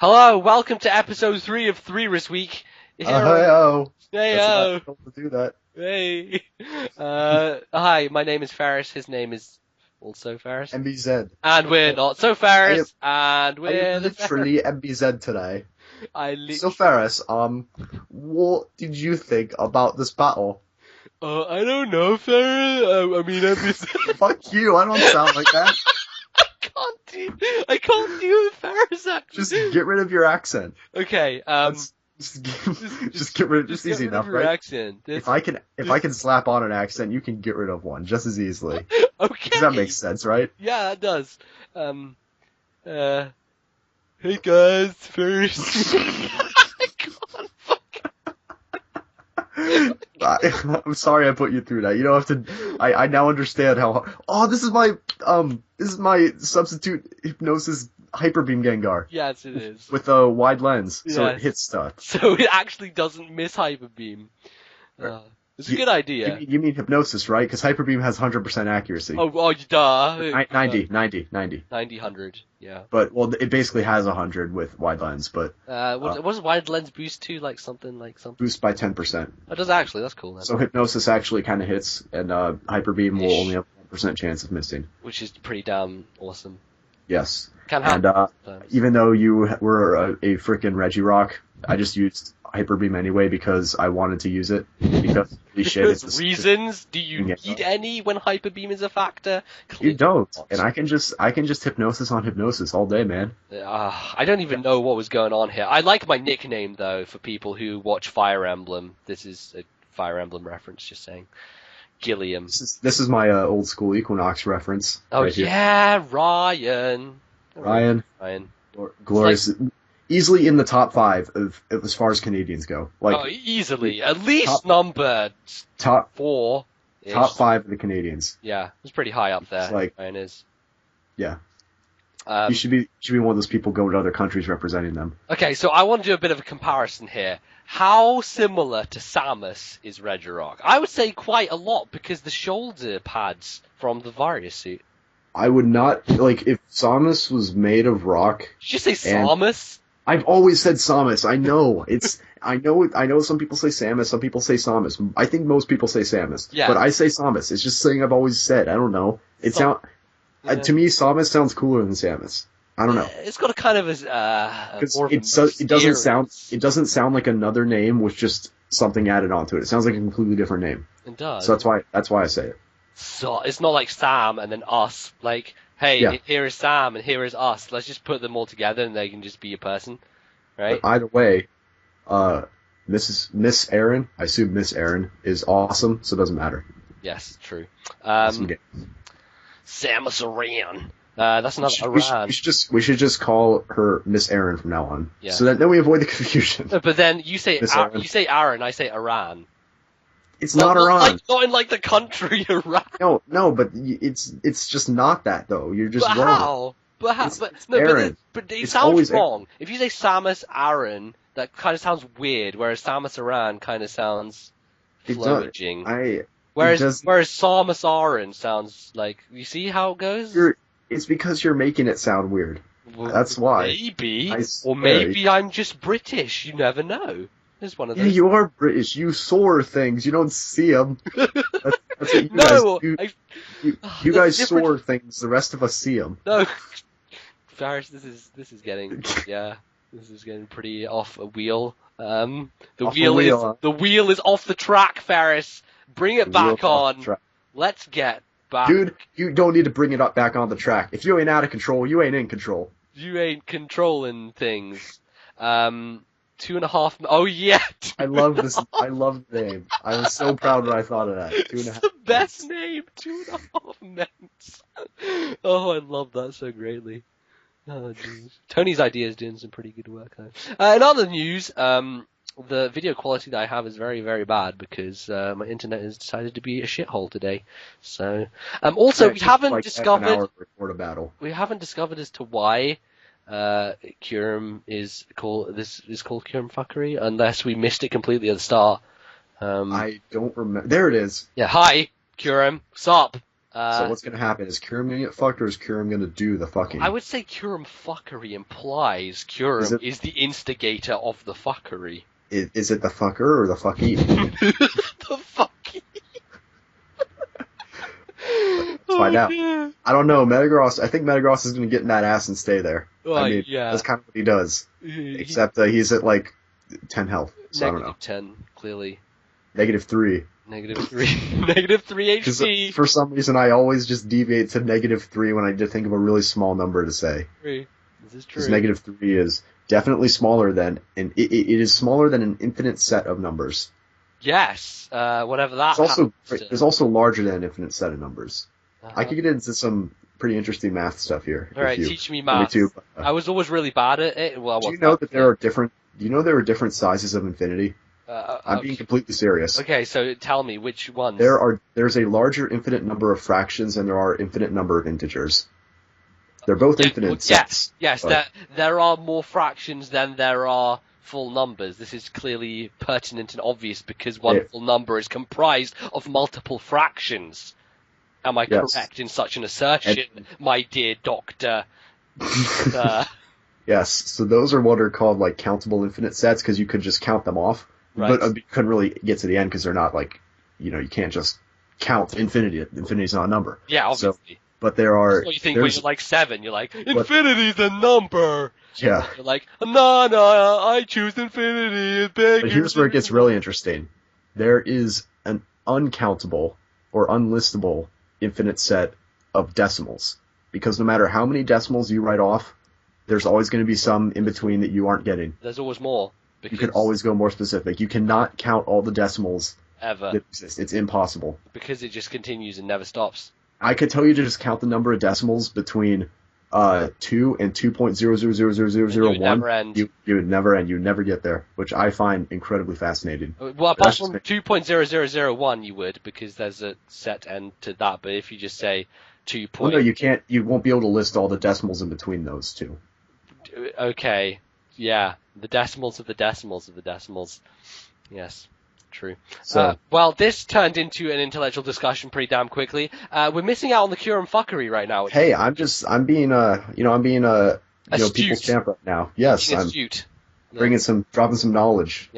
Hello, welcome to episode 3 of Ferris Week. Hey-o. Hey-o. That's not to do that. Hey. Hi, my name is Ferris. His name is also Ferris. MBZ. And we're not so Ferris. And I we're am literally MBZ today. So Ferris, what did you think about this battle? I don't know, Ferris. I mean, MBZ. Fuck you, I don't sound like that. I can't do the Ferris accent. Just get rid of your accent. Okay, Just get rid of just easy enough, your right? Accent. If I can slap on an accent, you can get rid of one just as easily. Okay. Does that make sense, right? Yeah, that does. Hey guys, Ferris. I'm sorry I put you through that. You don't have to. I now understand how. Oh, this is my substitute hypnosis hyperbeam Gengar. Yes, it is. With a wide lens, so Yes. it hits stuff. So it actually doesn't miss hyperbeam. It's a good idea. You mean hypnosis, right? Because hyperbeam has 100% accuracy. Oh, duh. 90. 90, 100, yeah. But well, it basically has 100 with wide lens, but What does wide lens boost to? Like something. boost by 10%. Oh, it does actually. That's cool. Then. So hypnosis actually kind of hits, and hyperbeam will only have 1% chance of missing. Which is pretty damn awesome. Yes. Can happen. And even though you were a freaking Regirock, I just used hyperbeam anyway because I wanted to use it. Because because reasons? Do you need any when hyperbeam is a factor? You don't. And I can just hypnosis on hypnosis all day, man. I don't even know what was going on here. I like my nickname though for people who watch Fire Emblem. This is a Fire Emblem reference, just saying. Gilliam. This is my old school Equinox reference. Oh right yeah, here. Ryan. Glorious. Like, easily in the top 5 of as far as Canadians go. Like easily. At least number top 4. Top 5 of the Canadians. Yeah, it's pretty high up there. Like, Ryan is. Yeah. You should be one of those people go to other countries representing them. Okay, so I want to do a bit of a comparison here. How similar to SAHmus is Regirock? I would say quite a lot because the shoulder pads from the Varia suit. I would not if SAHmus was made of rock. Did you say SAHmus? I've always said SAHmus. I know I know some people say SAMus, some people say SAHmus. I think most people say SAMus. Yeah. But I say SAHmus. It's just something I've always said. I don't know. To me, SAHmus sounds cooler than SAMus. I don't know. It's got a kind of it doesn't sound like another name with just something added onto it. It sounds like a completely different name. It does. So that's why I say it. So it's not like Sam and then us. Like, hey, here is Sam and here is us. Let's just put them all together and they can just be a person, right? But either way, Miss Aaron. I assume Miss Aaron is awesome, so it doesn't matter. Yes, true. Samus Aran. That's not Aran. We should just call her Miss Aaron from now on. Yeah. So that then we avoid the confusion. But then you say Aaron, I say Aran. It's not Aran. Not in the country Aran. No, but it's just not that though. You're just wrong. But how? Aaron. But it sounds wrong. If you say Samus Aran, that kind of sounds weird. Whereas Samus Aran kind of sounds flourishing. Whereas Samus Aran sounds like, you see how it goes? It's because you're making it sound weird. Well, that's why. Maybe. Or maybe I'm just British. You never know. It's one of those. Yeah, you are British. You soar things. You don't see them. That's what you guys do. You guys soar things. The rest of us see them. No. Ferris, this is getting pretty off a wheel. The wheel is off the track, Ferris. Bring it back on. Let's get back. Dude, you don't need to bring it back on the track. If you ain't out of control, you ain't in control. You ain't controlling things. 2.5. Oh yeah. I love this. I love the name. I was so proud that I thought of that. 2.5. It's the best name. 2.5 minutes. Oh, I love that so greatly. Oh, jeez. Tony's idea is doing some pretty good work though. In other news, the video quality that I have is very, very bad because my internet has decided to be a shithole today. So, also we haven't discovered. We haven't discovered as to why Kyurem is called Kyurem fuckery, unless we missed it completely at the start. I don't remember. There it is. Yeah. Hi, Kyurem. Sup? So what's gonna happen? Is Curum gonna get fucked, or is Curum gonna do the fucking? I would say Curum fuckery implies Is Curum it- is the instigator of the fuckery. Is it the fucker or the fucky? The fucky. Let's find out. Dear. I don't know. Metagross. I think Metagross is gonna get in that ass and stay there. I mean, Yeah. that's kind of what he does. Except he's at like 10 health. So I don't know. -10, clearly. -3. -3. -3 Because HP. for some reason, I always just deviate to -3 when I just think of a really small number to say. This is true. Because -3 is definitely smaller than, and it is smaller than an infinite set of numbers. Yes, whatever that It's also happens to. it's also larger than an infinite set of numbers. Uh-huh. I could get into some pretty interesting math stuff here. All right, if you teach me want math. to, but, I was always really bad at it. Well, I do you wasn't know that that there are different? Do you know there are different sizes of infinity? I'm being completely serious. Okay, so tell me which ones. There's a larger infinite number of fractions and there are infinite number of integers. They're both infinite sets. Yes, but- there are more fractions than there are full numbers. This is clearly pertinent and obvious because one full number is comprised of multiple fractions. Am I Yes. correct in such an assertion, my dear doctor? Yes, so those are what are called like countable infinite sets because you could just count them off, Right. but you couldn't really get to the end because they're not like, you can't just count infinity. Infinity's not a number. Yeah, obviously. But there are. That's what you think when there's- you're like 7. You're like, infinity's a number. Yeah. You're like, no, I choose infinity. It's bigger. But here's where it gets really interesting. There is an uncountable or unlistable infinite set of decimals. Because no matter how many decimals you write off, there's always going to be some in between that you aren't getting. There's always more. You could always go more specific. You cannot count all the decimals Ever. that exist. It's impossible. Because it just continues and never stops. I could tell you to just count the number of decimals between 2 and 2.000001. You would never end. You would never end. You would never get there, which I find incredibly fascinating. Well, apart from 2.0001 you would, because there's a set end to that, but if you just say 2. Well, no, you can't. You won't be able to list all the decimals in between those two. Okay, yeah, the decimals of the decimals of the decimals. Yes, true. So, well, this turned into an intellectual discussion pretty damn quickly. We're missing out on the Curum fuckery right now. hey, I'm being Astute. people's champ right now. Yes, Being I'm astute. dropping some knowledge.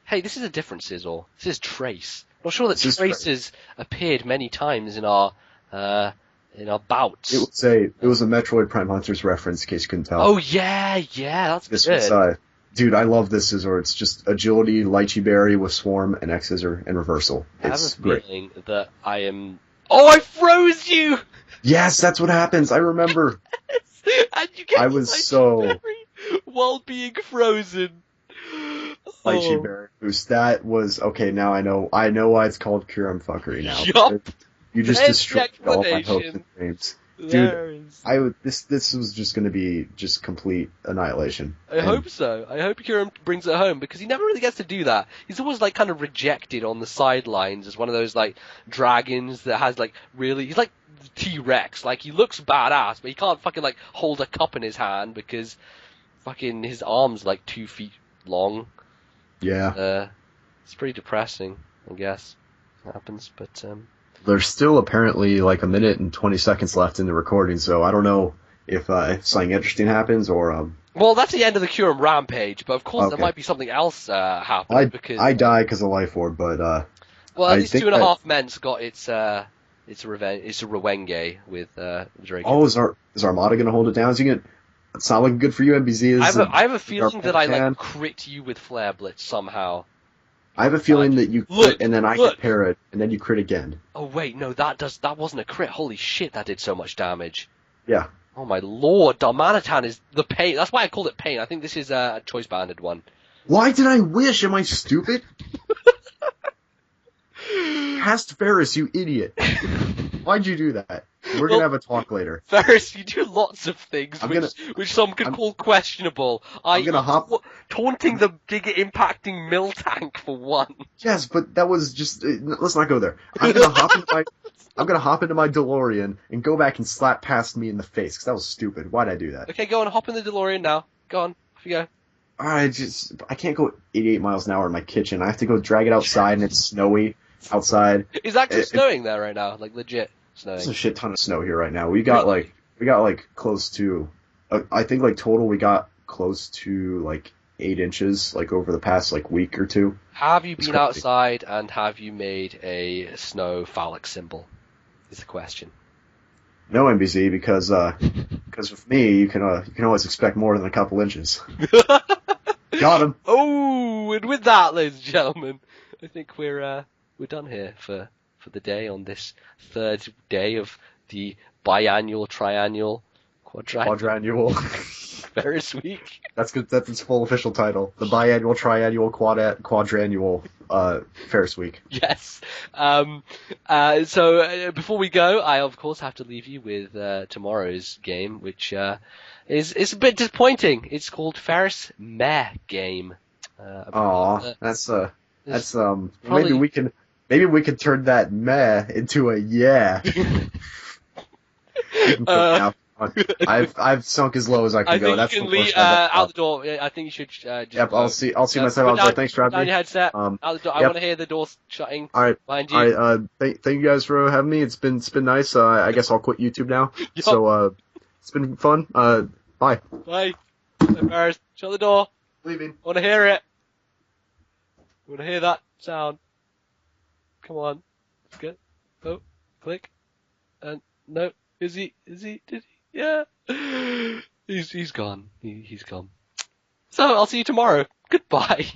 Hey, this is a different Sizzle. This is Trace. I'm not sure that This is Trace has appeared many times in our bouts. It was a Metroid Prime Hunters reference, in case you couldn't tell. Oh yeah, that's This good. was, dude, I love this scissor. It's just agility, lychee berry with swarm, and X scissor, and reversal. It's I have a great. feeling that I am. Oh, I froze you! Yes, that's what happens. I remember. And you get I was lychee so- berry while being frozen. Lychee berry boost. That was okay. Now I know why it's called Curum fuckery now. Yup. You just There's destroyed the all my hopes explanation. and dreams. There is. This was just going to be just complete annihilation. I hope so. I hope Curum brings it home because he never really gets to do that. He's always like kind of rejected on the sidelines as one of those like dragons that has like really. He's like T-Rex. Like he looks badass, but he can't fucking like hold a cup in his hand because fucking his arm's like 2 feet long. Yeah. It's pretty depressing, I guess. It happens, but There's still apparently like a minute and 20 seconds left in the recording, so I don't know if something interesting happens or well, that's the end of the Curum rampage. But of course, there Okay. might be something else happening because I die because of Life Orb, but well, I at least think 2.5 Men's got its revenge. It's a Rewenge with Drake. oh, is Armada gonna hold it down? Is he gonna? It's not looking good for you, NBZ. I have a feeling that I can. like crit you with Flare Blitz somehow. I have a feeling that you crit Look, and then I look. get parried and then you crit again. Oh wait, no, that wasn't a crit. Holy shit, that did so much damage. Yeah. Oh my lord, Darmanitan is the pain. That's why I called it pain. I think this is a choice banded one. Why did I wish? Am I stupid? Cast Ferris, you idiot. Why'd you do that? We're gonna have a talk later. Ferris, you do lots of things I'm which some could call questionable. I'm gonna hop- taunting the Giga impacting mill tank for one. Yes, but that was just. Let's not go there. I'm gonna hop into my DeLorean and go back and slap past me in the face because that was stupid. Why'd I do that? Okay, go on, hop in the DeLorean now. Go on, off you go. I can't go 88 miles an hour in my kitchen. I have to go drag it outside and it's snowy outside. It's actually It- snowing there right now, like legit. There's snowing. a shit ton of snow here right now. We got like close to, I think like total we got close to like 8 inches like over the past like week or two. Have you It's been crazy. outside and have you made a snow phallic symbol? Is the question. No NBZ because with me you can always expect more than a couple inches. Got him. Oh, and with that, ladies and gentlemen, I think we're done here for the day on this third day of the biannual, triannual, Quadrannual. Ferris week. That's good. That's its full official title. The biannual, triannual, quadrannual Ferris week. Yes. So before we go, I of course have to leave you with tomorrow's game, which is a bit disappointing. It's called Ferris Meh Game. Aw, that's probably- maybe we can turn that meh into a yeah. You can put it out. I've sunk as low as I can I go. think That's you can the worst leave I've out the door. I think you should just. Yep, I'll see myself put outside. Thanks for put down having your me. headset. Out the door. I Yep. want to hear the door shutting All right, behind you. all right. Thank you guys for having me. It's been nice. I guess I'll quit YouTube now. Yup. So it's been fun. Bye. Bye. Bye, Ferris. Shut the door. Leaving. I want to hear it. I want to hear that sound. Come on. Let's get. Oh, click. And no. Is he? Did he? Yeah. He's gone. He's gone. So I'll see you tomorrow. Goodbye.